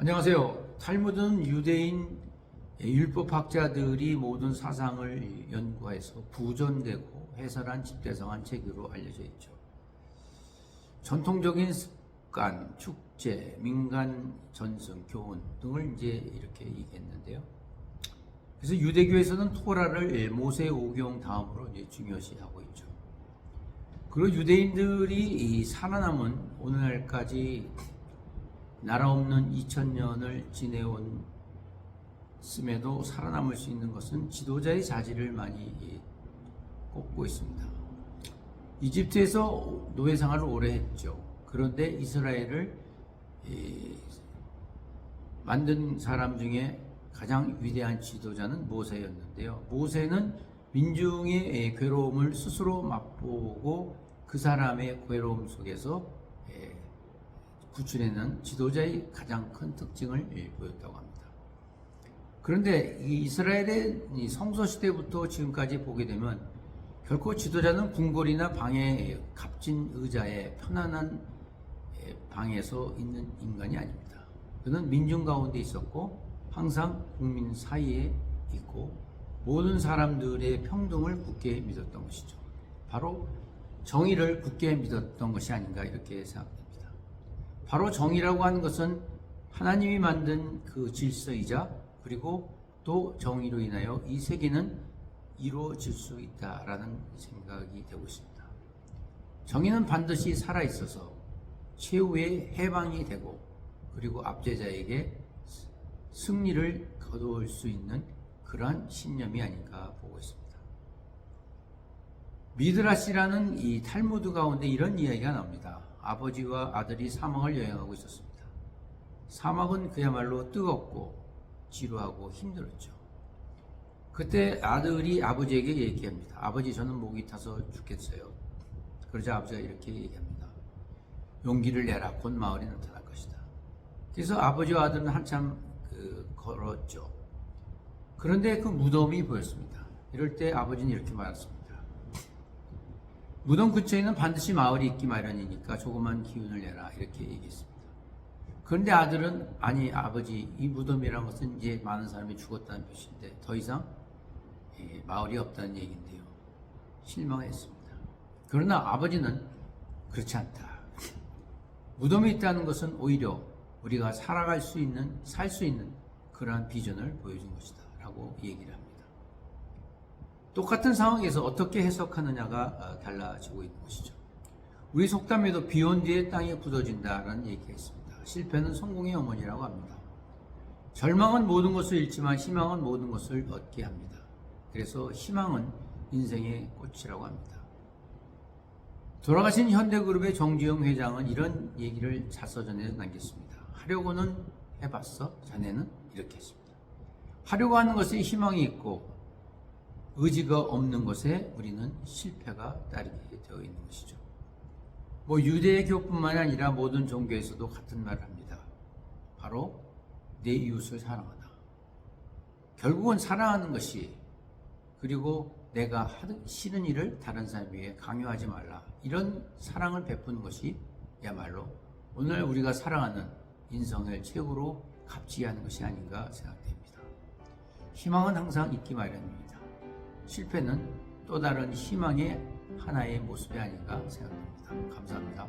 안녕하세요. 탈무드는 유대인 율법학자들이 모든 사상을 연구해서 부전되고 해설한 집대성한 책으로 알려져 있죠. 전통적인 습관, 축제, 민간 전승, 교훈 등을 이제 이렇게 얘기했는데요. 그래서 유대교에서는 토라를 모세 오경 다음으로 이제 중요시하고 있죠. 그리고 유대인들이 살아남은 오늘날까지 나라 없는 2000년을 지내온 씀에도 살아남을 수 있는 것은 지도자의 자질을 많이 꼽고 있습니다. 이집트에서 노예 생활을 오래 했죠. 그런데 이스라엘을 만든 사람 중에 가장 위대한 지도자는 모세였는데요. 모세는 민중의 괴로움을 스스로 맛보고 그 사람의 괴로움 속에서 구출해낸 지도자의 가장 큰 특징을 보였다고 합니다. 그런데 이 이스라엘의 성서 시대부터 지금까지 보게 되면 결코 지도자는 궁궐이나 방에 값진 의자에 편안한 방에서 있는 인간이 아닙니다. 그는 민중 가운데 있었고 항상 국민 사이에 있고 모든 사람들의 평등을 굳게 믿었던 것이죠. 바로 정의를 굳게 믿었던 것이 아닌가 이렇게 생각합니다. 바로 정의라고 하는 것은 하나님이 만든 그 질서이자 그리고 또 정의로 인하여 이 세계는 이루어질 수 있다라는 생각이 되고 있습니다. 정의는 반드시 살아있어서 최후의 해방이 되고 그리고 압제자에게 승리를 거두을 수 있는 그러한 신념이 아닌가 보고 있습니다. 미드라시라는 이 탈무드 가운데 이런 이야기가 나옵니다. 아버지와 아들이 사막을 여행하고 있었습니다. 사막은 그야말로 뜨겁고 지루하고 힘들었죠. 그때 아들이 아버지에게 얘기합니다. 아버지, 저는 목이 타서 죽겠어요. 그러자 아버지가 이렇게 얘기합니다. 용기를 내라. 곧 마을이 나타날 것이다. 그래서 아버지와 아들은 한참 걸었죠. 그런데 그 무덤이 보였습니다. 이럴 때 아버지는 이렇게 말했습니다. 무덤 근처에는 반드시 마을이 있기 마련이니까 조그만 기운을 내라 이렇게 얘기했습니다. 그런데 아들은 아니 아버지, 이 무덤이라는 것은 이제 많은 사람이 죽었다는 표시인데 더 이상 마을이 없다는 얘기인데요. 실망했습니다. 그러나 아버지는 그렇지 않다. 무덤이 있다는 것은 오히려 우리가 살아갈 수 있는, 살 수 있는 그러한 비전을 보여준 것이다 라고 얘기를 합니다. 똑같은 상황에서 어떻게 해석하느냐가 달라지고 있는 것이죠. 우리 속담에도 비온 뒤에 땅에 굳어진다라는 얘기가 있습니다. 실패는 성공의 어머니라고 합니다. 절망은 모든 것을 잃지만 희망은 모든 것을 얻게 합니다. 그래서 희망은 인생의 꽃이라고 합니다. 돌아가신 현대그룹의 정지영 회장은 이런 얘기를 자서전에 남겼습니다. 하려고는 해봤어? 자네는? 이렇게 했습니다. 하려고 하는 것에 희망이 있고 의지가 없는 것에 우리는 실패가 따르게 되어 있는 것이죠. 유대교뿐만 아니라 모든 종교에서도 같은 말을 합니다. 바로 내 이웃을 사랑하다. 결국은 사랑하는 것이, 그리고 내가 하기 싫은 일을 다른 사람에게 강요하지 말라. 이런 사랑을 베푸는 것이 야말로 오늘 우리가 살아가는 인생을 최고로 값지게 하는 것이 아닌가 생각됩니다. 희망은 항상 있기 마련입니다. 실패는 또 다른 희망의 하나의 모습이 아닌가 생각합니다. 감사합니다.